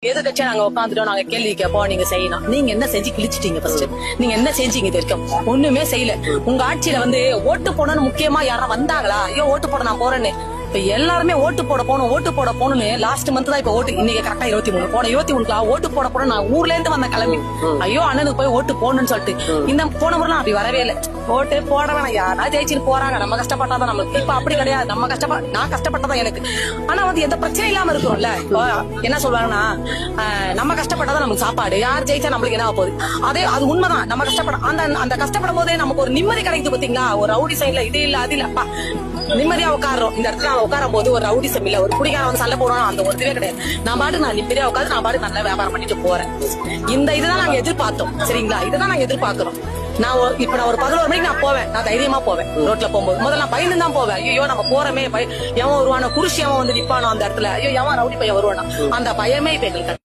எதிர்கட்சியா நாங்க உட்காந்துட்டோம், நாங்க கேள்வி கேட்போம், நீங்க செய்யணும். நீங்க என்ன செஞ்சு கிழிச்சிட்டீங்க? ஃபர்ஸ்ட் நீங்க என்ன செஞ்சீங்க? இது வரைக்கும் ஒண்ணுமே செய்யல. உங்க ஆட்சியில ஓட்டு போடணும்னு முக்கியமா யாரும் வந்தாங்களா? ஐயோ ஓட்டு போட நான் போறேன்னு இப்ப எல்லாருமே ஓட்டு போட போகணும்னு லாஸ்ட் மந்த் தான் இப்ப ஓட்டு. இன்னைக்கு கரெக்டா 23 போன 23 ஓட்டு போட போறோம். நான் ஊர்ல இருந்து வந்த கிளம்பி ஐயோ அண்ணனுக்கு போய் ஓட்டு போடணும்னு சொல்லிட்டு இந்த போன முறை அப்படி வரவே இல்லை. ஓட்டு போட வேணாம், யாரா ஜெயிச்சுட்டு போறாங்க, நம்ம கஷ்டப்பட்டாதான் நம்மளுக்கு. இப்ப அப்படி கிடையாது. நான் கஷ்டப்பட்டதான் எனக்கு. ஆனா எந்த பிரச்சனை இல்லாம இருக்கிறோம்ல. இப்போ என்ன சொல்றாங்கன்னா, நம்ம கஷ்டப்பட்டாதான் நமக்கு சாப்பாடு, யார் ஜெயிச்சா நம்மளுக்கு என்ன போகுது. அது உண்மைதான். நம்ம அந்த கஷ்டப்படும் போதே நமக்கு ஒரு நிம்மதி கிடைக்குது பாத்தீங்களா. ஒரு ரவுடி சைட்ல இது இல்ல அது இல்லப்பா, நிம்மதியா உட்காரோம். இந்த இடத்துல உட்காரும் போது ஒரு ரவுடிசம் இல்ல, ஒரு குடிகார சண்டை போடணும், அந்த ஒரு இதுவே கிடையாது. நான் நிம்மதியா உட்காந்து நான் பாட்டு நல்லா வியாபாரம் பண்ணிட்டு போறேன். இதுதான் நாங்க எதிர்பார்த்தோம். சரிங்களா, இதுதான் நாங்க எதிர்பார்க்கிறோம். நான் ஒரு 11 மணிக்கு நான் போவேன். நான் தைரியமா போவேன். ரோட்ல போகும்போது முதல்ல நான் பயந்து தான் போவேன். ஐயோ நம்ம போறமே, எவன் வருவானோ, குருஷி அவன் நிப்பானோ அந்த இடத்துல, ஐயோ எவன் ரவுடி பையன் வருவானோ, அந்த பயமே இப்ப எங்களுக்கு